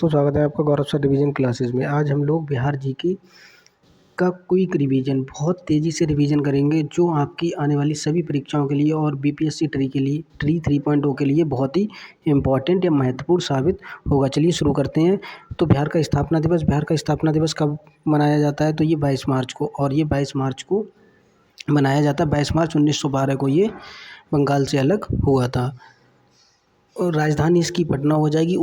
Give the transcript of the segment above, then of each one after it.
दोस्तों, स्वागत है आपका गौरव सर रिवीजन क्लासेस में। आज हम लोग बिहार जीके का क्विक रिवीजन बहुत तेज़ी से रिवीजन करेंगे, जो आपकी आने वाली सभी परीक्षाओं के लिए और बीपीएससी ट्री के लिए ट्री 3.0 के लिए बहुत ही इम्पॉर्टेंट या महत्वपूर्ण साबित होगा। चलिए शुरू करते हैं। तो बिहार का स्थापना दिवस कब मनाया जाता है? तो ये 22 मार्च को, और ये 22 मार्च को मनाया जाता है। 22 मार्च 1912 को ये बंगाल से अलग हुआ था। और राजधानी इसकी पटना हो जाएगी।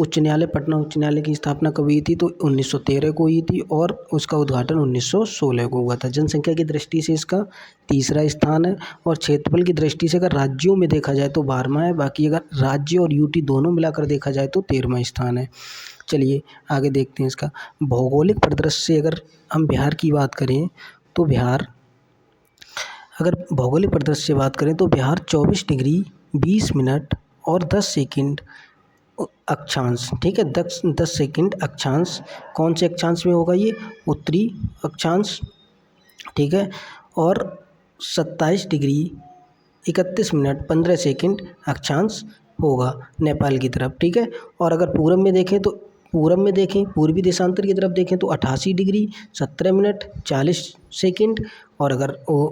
पटना उच्च न्यायालय की स्थापना कब हुई थी? तो 1913 को हुई थी, और उसका उद्घाटन 1916 को हुआ था। जनसंख्या की दृष्टि से इसका तीसरा स्थान है, और क्षेत्रफल की दृष्टि से अगर राज्यों में देखा जाए तो 12वां है। बाकी अगर राज्य और यूटी दोनों मिलाकर देखा जाए तो 13वां स्थान है। चलिए आगे देखते हैं इसका भौगोलिक परिदृश्य से। अगर हम बिहार की बात करें तो अगर भौगोलिक परिदृश्य से बात करें तो बिहार 24 डिग्री 20 मिनट और 10 सेकंड अक्षांश, ठीक है, 10 सेकंड अक्षांश। कौन से अक्षांश में होगा? ये उत्तरी अक्षांश, ठीक है, और 27 डिग्री 31 मिनट 15 सेकंड अक्षांश होगा नेपाल की तरफ, ठीक है। और अगर पूर्वी देशांतर की तरफ देखें तो 88 डिग्री 17 मिनट 40 सेकंड, और अगर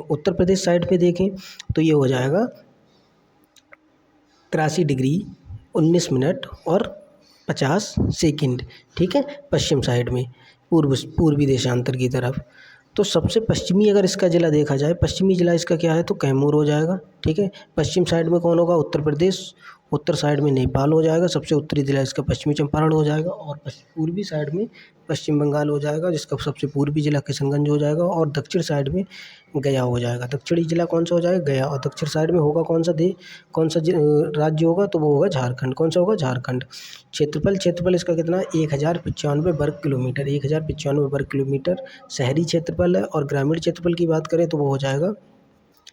उत्तर प्रदेश साइड पे देखें तो ये हो जाएगा 83 डिग्री 19 मिनट और 50 सेकंड, ठीक है, पश्चिम साइड में पूर्वी देशांतर की तरफ। तो सबसे पश्चिमी अगर इसका ज़िला देखा जाए, पश्चिमी ज़िला इसका क्या है? तो कैमूर हो जाएगा, ठीक है। पश्चिम साइड में कौन होगा? उत्तर प्रदेश। उत्तर साइड में नेपाल हो जाएगा। सबसे उत्तरी ज़िला इसका पश्चिमी चंपारण हो जाएगा, और पूर्वी साइड में पश्चिम बंगाल हो जाएगा, जिसका सबसे पूर्वी ज़िला किशनगंज हो जाएगा, और दक्षिण साइड में गया हो जाएगा। दक्षिणी ज़िला कौन सा हो जाएगा? गया। और दक्षिण साइड में होगा कौन सा राज्य होगा? तो वो होगा झारखंड। कौन सा होगा? झारखंड। क्षेत्रफल इसका कितना है? 1095 वर्ग किलोमीटर। 1095 वर्ग किलोमीटर शहरी क्षेत्रफल है, और ग्रामीण क्षेत्रफल की बात करें तो वो हो जाएगा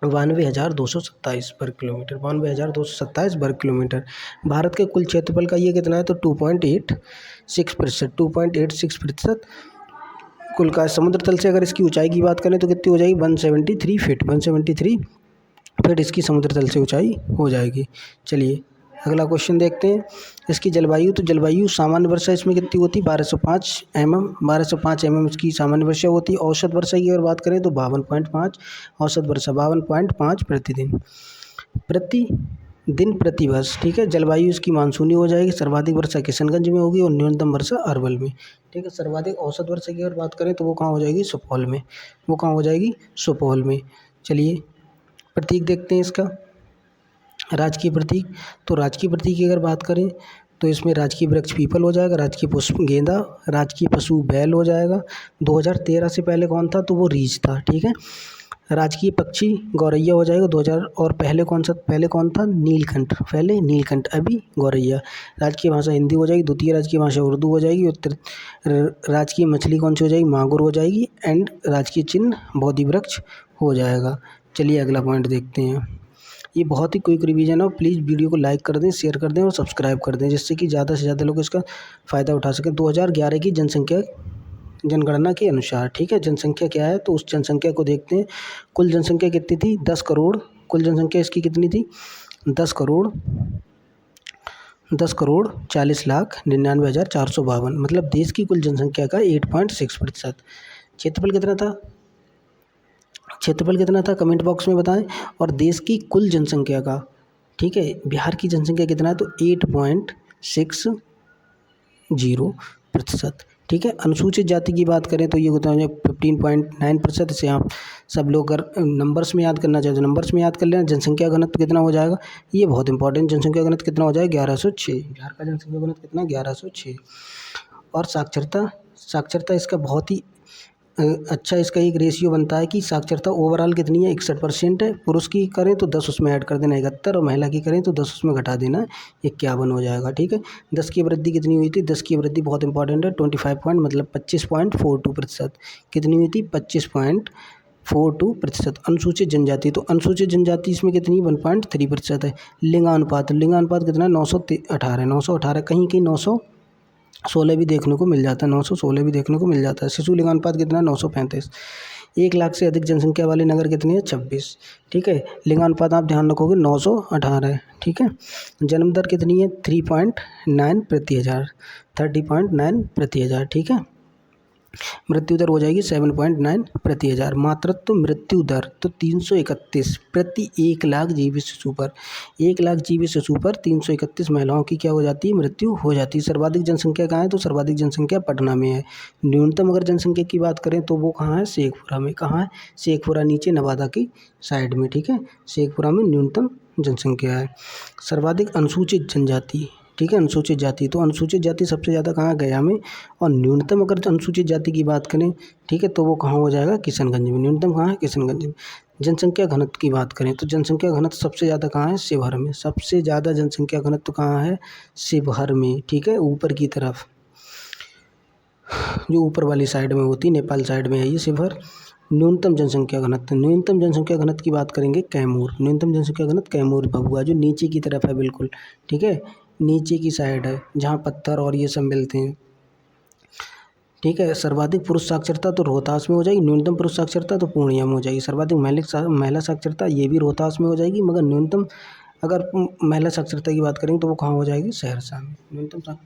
92,227 वर्ग किलोमीटर। 92,227 वर्ग किलोमीटर। भारत के कुल क्षेत्रफल का ये कितना है? तो 2.86%। 2.86% कुल का। समुद्र तल से अगर इसकी ऊंचाई की बात करें तो कितनी हो जाएगी? 173 फीट। 173 फीट इसकी समुद्र तल से ऊंचाई हो जाएगी। चलिए अगला क्वेश्चन देखते हैं। इसकी जलवायु, तो जलवायु सामान्य वर्षा इसमें कितनी होती है? 1205 mm इसकी सामान्य वर्षा होती है। औसत वर्षा की अगर बात करें तो 52.5, औसत वर्षा 52.5 प्रति वर्ष, ठीक है। जलवायु इसकी मानसूनी हो जाएगी। सर्वाधिक वर्षा किशनगंज में होगी और न्यूनतम वर्षा अरवल में, ठीक है। सर्वाधिक औसत वर्षा की अगर बात करें तो वो कहाँ हो जाएगी? सुपौल में। वो कहाँ हो जाएगी? सुपौल में। चलिए प्रतीक देखते हैं इसका, राजकीय प्रतीक। तो राजकीय प्रतीक की अगर बात करें तो इसमें राजकीय वृक्ष पीपल हो जाएगा, राजकीय पुष्प गेंदा, राजकीय पशु बैल हो जाएगा। 2013 से पहले कौन था? तो वो रीछ था, ठीक है। राजकीय पक्षी गौरैया हो जाएगा 2000। और पहले कौन था? नीलकंठ, अभी गौरैया। राजकीय भाषा हिंदी हो जाएगी। द्वितीय राजकीय भाषा उर्दू हो जाएगी। राजकीय मछली कौन सी हो जाएगी? मांगुर हो जाएगी। एंड राजकीय चिन्ह बोधि वृक्ष हो जाएगा। चलिए अगला पॉइंट देखते हैं। ये बहुत ही क्विक रिवीजन है, और प्लीज़ वीडियो को लाइक कर दें, शेयर कर दें और सब्सक्राइब कर दें, जिससे कि ज़्यादा से ज़्यादा लोग इसका फ़ायदा उठा सकें। 2011 की जनगणना के अनुसार, ठीक है, जनसंख्या क्या है? तो उस जनसंख्या को देखते हैं। कुल जनसंख्या कितनी थी? 10 करोड़। कुल जनसंख्या इसकी कितनी थी? 10 करोड़ 40,99,452। मतलब देश की कुल जनसंख्या का 8.6%। क्षेत्रफल कितना था? कमेंट बॉक्स में बताएं। और देश की कुल जनसंख्या का, ठीक है, बिहार की जनसंख्या कितना है? तो 8.60%, ठीक है। अनुसूचित जाति की बात करें तो ये होता है 15.9%। इसे आप सब लोग अगर नंबर्स में याद करना चाहें तो नंबर्स में याद कर लेना। जनसंख्या घनत्व कितना हो जाएगा? ये बहुत इंपॉर्टेंट। जनसंख्या घनत्व कितना हो जाएगा? 1106। बिहार का जनसंख्या घनत्व कितना? 1106। और साक्षरता इसका बहुत ही अच्छा इसका एक रेशियो बनता है कि साक्षरता ओवरऑल कितनी है? 61% है। पुरुष की करें तो 10 उसमें ऐड कर देना 71, और महिला की करें तो 10 उसमें घटा देना 51 हो जाएगा, ठीक है। 10 की वृद्धि कितनी हुई थी? 10 की वृद्धि बहुत इंपॉर्टेंट है। 25.42%। कितनी हुई थी? 25.42%। अनुसूचित जनजाति, तो अनुसूचित जनजाति इसमें कितनी? 1.3% है। लिंगानुपात कितना है? 918। 918 कहीं 900 16 भी देखने को मिल जाता है, 916 भी देखने को मिल जाता है। शिशु लिंगानुपात कितना है? 935। 1 लाख से अधिक जनसंख्या वाले नगर कितने हैं? 26। ठीक है, लिंगानुपात आप ध्यान रखोगे 918 है। ठीक है, जन्म दर कितनी है? 3.9 प्रति हज़ार, 30.9 प्रति हज़ार। ठीक है, मृत्यु दर हो जाएगी 7.9 प्रति हज़ार। मातृत्व मृत्यु दर तो 331 प्रति 1 लाख जीवित शिशु पर, 1 लाख जीवित शिशु पर 331 महिलाओं की क्या हो जाती है? मृत्यु हो जाती है। सर्वाधिक जनसंख्या कहाँ है? तो सर्वाधिक जनसंख्या पटना में है। न्यूनतम अगर जनसंख्या की बात करें तो वो कहाँ है? शेखपुरा में। कहाँ है? शेखपुरा, नीचे नवादा की साइड में। ठीक है, शेखपुरा में न्यूनतम जनसंख्या है। सर्वाधिक अनुसूचित जनजाति, ठीक है, अनुसूचित जाति, तो अनुसूचित जाति सबसे ज़्यादा कहाँ है? गया में। और न्यूनतम अगर अनुसूचित जाति की बात करें, ठीक है, तो वो कहाँ हो जाएगा? किशनगंज में। न्यूनतम कहाँ है? किशनगंज में। जनसंख्या घनत्व की बात करें तो जनसंख्या घनत्व सबसे ज़्यादा कहाँ है? शिवहर में। सबसे ज़्यादा जनसंख्या घनत्व कहाँ है? शिवहर में। ठीक है, ऊपर की तरफ, जो ऊपर वाली साइड में होती, नेपाल साइड में है ये शिवहर। न्यूनतम जनसंख्या घनत्व, न्यूनतम जनसंख्या घनत्व की बात करेंगे कैमूर। न्यूनतम जनसंख्या घनत्व कैमूर भभुआ, जो नीचे की तरफ है बिल्कुल। ठीक है, नीचे की साइड है जहाँ पत्थर और ये सब मिलते हैं। ठीक है, सर्वाधिक पुरुष साक्षरता तो रोहतास में हो जाएगी। न्यूनतम पुरुष साक्षरता तो पूर्णिया में हो जाएगी। सर्वाधिक महिला साक्षरता ये भी रोहतास में हो जाएगी, मगर न्यूनतम अगर महिला साक्षरता की बात करेंगे तो वो कहाँ हो जाएगी? सहरसा में। न्यूनतम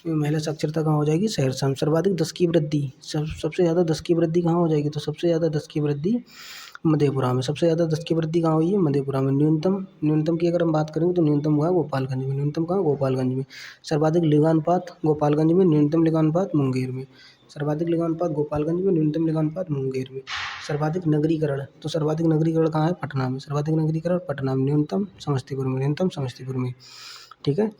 महिला साक्षरता कहाँ हो जाएगी? सहरसा में। सर्वाधिक 10 की वृद्धि, सबसे ज़्यादा 10 की वृद्धि कहाँ हो जाएगी? तो सबसे ज़्यादा 10 की वृद्धि मधेपुरा में। सबसे ज़्यादा 10 की वृद्धि कहाँ हुई है? मधेपुरा में। न्यूनतम की अगर हम बात करेंगे तो न्यूनतम हुआ है गोपालगंज में। न्यूनतम कहाँ? गोपालगंज में। सर्वाधिक लिंगानुपात गोपालगंज में, न्यूनतम लिंगानुपात मुंगेर में। सर्वाधिक लिंगानुपात गोपालगंज में, न्यूनतम लिंगानुपात मुंगेर में। सर्वाधिक नगरीकरण, तो सर्वाधिक नगरीकरण कहाँ है? पटना में। सर्वाधिक नगरीकरण पटना में। न्यूनतम समस्तीपुर में। न्यूनतम समस्तीपुर में। ठीक है,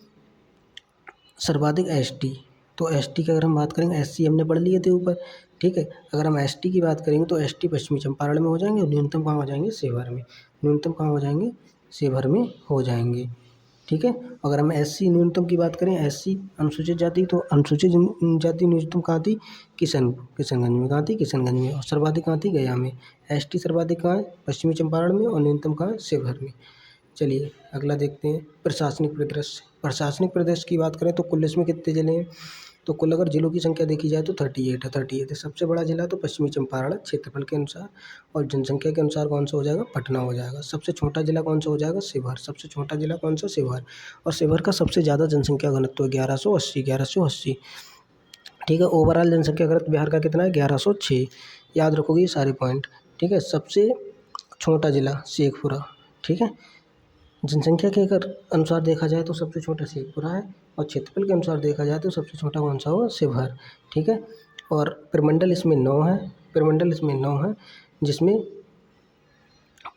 सर्वाधिक एसटी, तो एसटी की अगर हम बात करेंगे, एससी हमने पढ़ लिए थे ऊपर। ठीक है, अगर हम एसटी की बात करेंगे तो एसटी पश्चिमी चंपारण में हो जाएंगे और न्यूनतम कहाँ हो जाएंगे? शिवहर में। न्यूनतम कहाँ हो जाएंगे? शिवहर में हो जाएंगे। ठीक है, अगर हम एससी न्यूनतम की बात करें, एससी अनुसूचित जाति, तो अनुसूचित जाति न्यूनतम कहाँ थी? किशनगंज में। कहाँ थी? किशनगंज में। और सर्वाधिक कहाँ थी? गया में। एसटी सर्वाधिक कहाँ है? पश्चिमी चंपारण में। और न्यूनतम कहाँ है? शिवहर में। चलिए अगला देखते हैं, प्रशासनिक परिदृश्य। प्रशासनिक परिदृश्य की बात करें तो कुल इसमें कितने ज़िले हैं? तो कुल अगर जिलों की संख्या देखी जाए तो 38 है। 38 है। सबसे बड़ा जिला तो पश्चिमी चंपारण क्षेत्रफल के अनुसार, और जनसंख्या के अनुसार कौन सा हो जाएगा? पटना हो जाएगा। सबसे छोटा जिला कौन सा हो जाएगा? शिवहर। सबसे छोटा जिला कौन सा? शिवहर। और शिवहर का सबसे ज़्यादा जनसंख्या घनत्व 1180। ठीक है, ओवरऑल जनसंख्या घनत्व बिहार का कितना है? 1106। याद रखोगे ये सारे पॉइंट। ठीक है, सबसे छोटा जिला शेखपुरा। ठीक है, जनसंख्या के अगर अनुसार देखा जाए तो सबसे छोटा शेखपुरा है, और क्षेत्रफल के अनुसार देखा जाए तो सबसे छोटा कौन सा हो? शिवहर। ठीक है, और प्रमंडल इसमें 9 है। प्रमंडल इसमें 9 है, जिसमें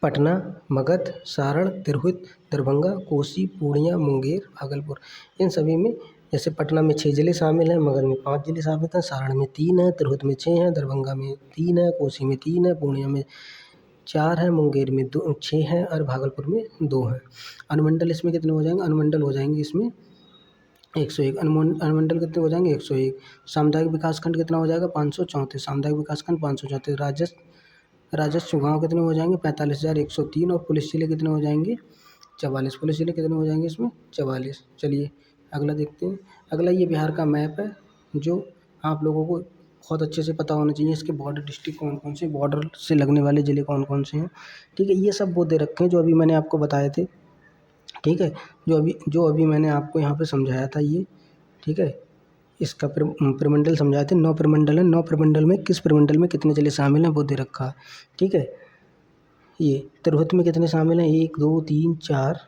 पटना, मगध, सारण, तिरहुत, दरभंगा, कोसी, पूर्णिया, मुंगेर, भागलपुर, इन सभी में जैसे पटना में 6 ज़िले शामिल हैं, मगध में 5 ज़िले शामिल हैं, सारण में 3 है, तिरहुत में 6 हैं, दरभंगा में 3 है, कोसी में 3 है, पूर्णिया में 4 है, मुंगेर में 6 हैं और भागलपुर में 2 हैं। अनुमंडल इसमें कितने हो जाएंगे? अनुमंडल हो जाएंगे इसमें 101। अनुमंडल कितने हो जाएंगे? 101। सामुदायिक विकासखंड कितना हो जाएगा? 534। सामुदायिक विकासखंड 534। राजस्व गाँव कितने हो जाएंगे? 45,103। और पुलिस जिले कितने हो जाएंगे? 44। पुलिस जिले कितने हो जाएंगे इसमें? 44। चलिए अगला देखते हैं। अगला ये बिहार का मैप है, जो आप लोगों को बहुत अच्छे से पता होना चाहिए। इसके बॉर्डर डिस्ट्रिक्ट कौन कौन से, बॉर्डर से लगने वाले ज़िले कौन कौन से हैं। ठीक है, ये सब वो दे रखे हैं जो अभी मैंने आपको बताए थे। ठीक है, जो अभी मैंने आपको यहाँ पे समझाया था ये। ठीक है, इसका प्रमंडल समझाए थे। 9 प्रमंडल है। 9 प्रमंडल में किस प्रमंडल में कितने ज़िले शामिल हैं वो दे रखा है। ठीक है, ये तिरहुत में कितने शामिल हैं? 1 2 3 4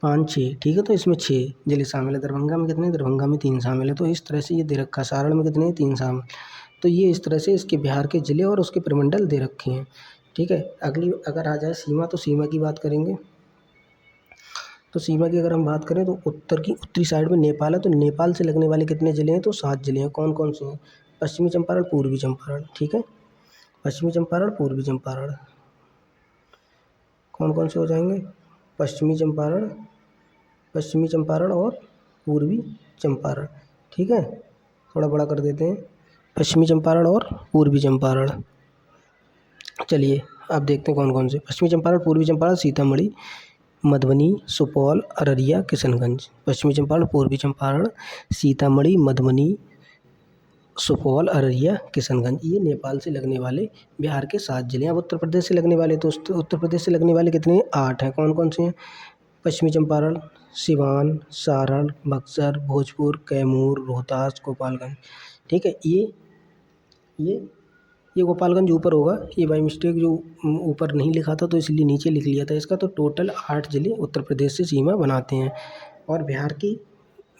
5 6। ठीक है, तो इसमें 6 ज़िले शामिल है। दरभंगा में कितने? दरभंगा में 3 शामिल है। तो इस तरह से ये दे रखा है। सारण में कितने? 3 शामिल। तो ये इस तरह से इसके बिहार के ज़िले और उसके प्रमंडल दे रखे हैं। ठीक है, अगली अगर आ जाए सीमा, तो सीमा की बात करेंगे। तो सीमा की अगर हम बात करें तो उत्तरी साइड में नेपाल है। तो नेपाल से लगने वाले कितने ज़िले हैं? तो 7 ज़िले हैं। कौन कौन से हैं? पश्चिमी चंपारण, पूर्वी चंपारण। ठीक है, पश्चिमी चंपारण, पूर्वी चंपारण, कौन कौन से हो जाएंगे? पश्चिमी चंपारण और पूर्वी चंपारण। ठीक है, थोड़ा बड़ा कर देते हैं, पश्चिमी चंपारण और पूर्वी चंपारण। चलिए अब देखते हैं कौन कौन से। पश्चिमी चंपारण, पूर्वी चंपारण, सीतामढ़ी, मधुबनी, सुपौल, अररिया, किशनगंज। पश्चिमी चंपारण, पूर्वी चंपारण, सीतामढ़ी, मधुबनी, सुपौल, अररिया, किशनगंज। ये नेपाल से लगने वाले बिहार के 7 जिले हैं। अब उत्तर प्रदेश से लगने वाले, तो उत्तर प्रदेश से लगने वाले कितने हैं? 8 हैं। कौन कौन से हैं? पश्चिमी चंपारण, सिवान, सारण, बक्सर, भोजपुर, कैमूर, रोहतास, गोपालगंज। ठीक है, ये गोपालगंज ऊपर होगा, ये बाई मिस्टेक जो ऊपर नहीं लिखा था तो इसलिए नीचे लिख लिया था इसका। तो टोटल 8 जिले उत्तर प्रदेश से सीमा बनाते हैं। और बिहार की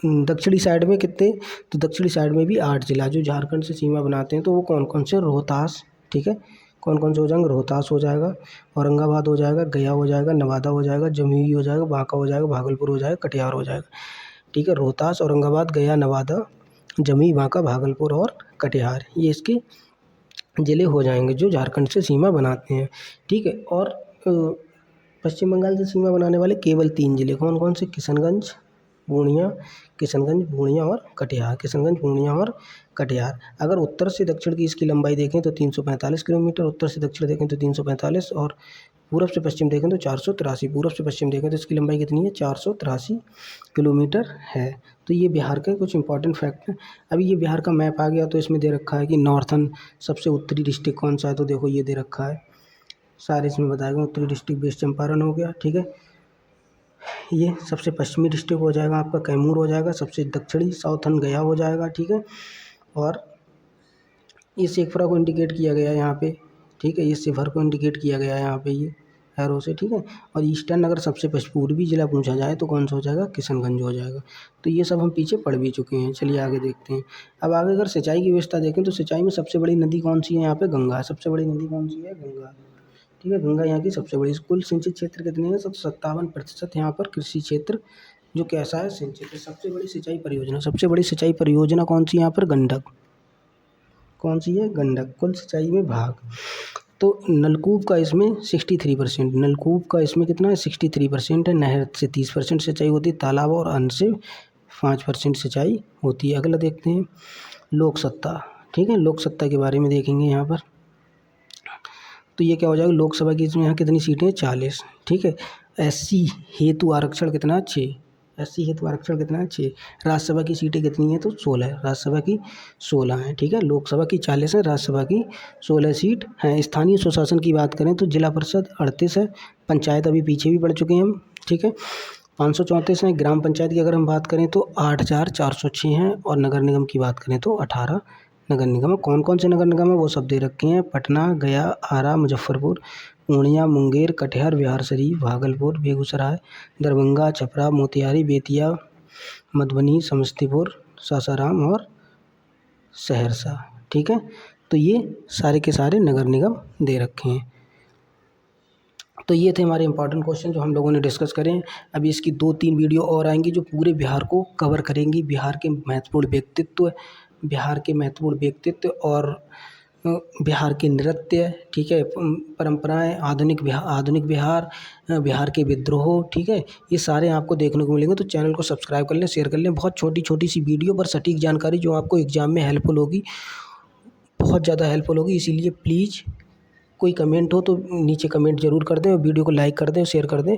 दक्षिणी साइड में कितने? तो दक्षिणी साइड में भी 8 जिला जो झारखंड से सीमा बनाते हैं। तो वो कौन कौन से? रोहतास, ठीक है, कौन कौन से हो जाएंगे? रोहतास हो जाएगा, औरंगाबाद हो जाएगा, गया हो जाएगा, नवादा हो जाएगा, जमुई हो जाएगा, बांका हो जाएगा, भागलपुर हो जाएगा, कटिहार हो जाएगा। ठीक है, रोहतास, औरंगाबाद, गया, नवादा, जमुई, बांका, भागलपुर और कटिहार, ये इसके ज़िले हो जाएंगे जो झारखंड से सीमा बनाते हैं। ठीक है, और पश्चिम बंगाल से सीमा बनाने वाले केवल 3 ज़िले, कौन कौन से? किशनगंज, पूर्णिया, किशनगंज, पूर्णिया और कटिहार, किशनगंज, पूर्णिया और कटिहार। अगर उत्तर से दक्षिण की इसकी लंबाई देखें तो 345 किलोमीटर, उत्तर से दक्षिण देखें तो 345, और पूर्व से पश्चिम देखें तो 483, पूर्व से पश्चिम देखें तो इसकी लंबाई कितनी है? 483 किलोमीटर है। तो ये बिहार के कुछ इंपॉर्टेंट फैक्ट हैं। अभी ये बिहार का मैप आ गया तो इसमें दे रखा है कि नॉर्थन सबसे उत्तरी डिस्ट्रिक्ट कौन सा है, तो देखो ये दे रखा है, सारे इसमें बताए गए। उत्तरी डिस्ट्रिक्ट वेस्ट चंपारण हो गया, ठीक है। ये सबसे पश्चिमी डिस्ट्रिक्ट हो जाएगा आपका कैमूर हो जाएगा, सबसे दक्षिणी साउथर्न गया हो जाएगा, ठीक है। और ये शेखपुरा को इंडिकेट किया गया है यहाँ पे, ठीक है, ये शिवहर को इंडिकेट किया गया है यहाँ पे ये एरो से, ठीक है। और ईस्टर्न अगर सबसे पूर्वी जिला पूछा जाए तो कौन सा हो जाएगा? किशनगंज हो जाएगा। तो ये सब हम पीछे पढ़ भी चुके हैं। चलिए आगे देखते हैं। अब आगे अगर सिंचाई की व्यवस्था देखें तो सिंचाई में सबसे बड़ी नदी कौन सी है? यहाँ पे गंगा है। सबसे बड़ी नदी कौन सी है? गंगा, ठीक है, गंगा यहाँ की सबसे बड़ी। कुल सिंचित क्षेत्र कितने हैं? 57% यहाँ पर कृषि क्षेत्र जो कैसा है? सिंचित है। सबसे बड़ी सिंचाई परियोजना कौन सी? यहाँ पर गंडक, कौन सी है? गंडक। कुल सिंचाई में भाग, तो नलकूप का इसमें 63%, नलकूप का इसमें कितना है? 63% है। नहर से 30% सिंचाई होती है, तालाब और अन्य से 5% सिंचाई होती है। अगला देखते हैं लोक सत्ता, ठीक है, लोक सत्ता के बारे में देखेंगे यहाँ पर। तो ये क्या हो जाएगा? लोकसभा की इसमें यहाँ कितनी सीटें हैं? 40, ठीक है। एससी हेतु आरक्षण कितना? 6, एससी हेतु आरक्षण कितना है? 6। राज्यसभा की सीटें कितनी हैं? तो 16 है, राज्यसभा की 16 हैं, ठीक है। लोकसभा की 40 है, राज्यसभा की 16 सीट हैं। स्थानीय स्वशासन की बात करें तो जिला परिषद 38 है, पंचायत अभी पीछे भी पड़ चुके हैं हम, ठीक है, 534 हैं। ग्राम पंचायत की अगर हम बात करें तो 8406 हैं, और नगर निगम की बात करें तो 18 नगर निगम है। कौन कौन से नगर निगम है वो सब दे रखे हैं? पटना, गया, आरा, मुजफ्फरपुर, पूर्णिया, मुंगेर, कटिहार, बिहारशरीफ, भागलपुर, बेगूसराय, दरभंगा, छपरा, मोतिहारी, बेतिया, मधुबनी, समस्तीपुर, सासाराम और सहरसा, ठीक है। तो ये सारे के सारे नगर निगम दे रखे हैं। तो ये थे हमारे इंपॉर्टेंट क्वेश्चन जो हम लोगों ने डिस्कस करें। अभी इसकी 2-3 वीडियो और आएंगी जो पूरे बिहार को कवर करेंगी, बिहार के महत्वपूर्ण व्यक्तित्व और बिहार के नृत्य, ठीक है, परंपराएं, आधुनिक बिहार, बिहार के विद्रोह, ठीक है, ये सारे आपको देखने को मिलेंगे। तो चैनल को सब्सक्राइब कर लें, शेयर कर लें। बहुत छोटी छोटी सी वीडियो पर सटीक जानकारी जो आपको एग्जाम में हेल्पफुल होगी, बहुत ज़्यादा हेल्पफुल होगी। इसीलिए प्लीज़ कोई कमेंट हो तो नीचे कमेंट ज़रूर कर दें, और वीडियो को लाइक कर दें, शेयर कर दें।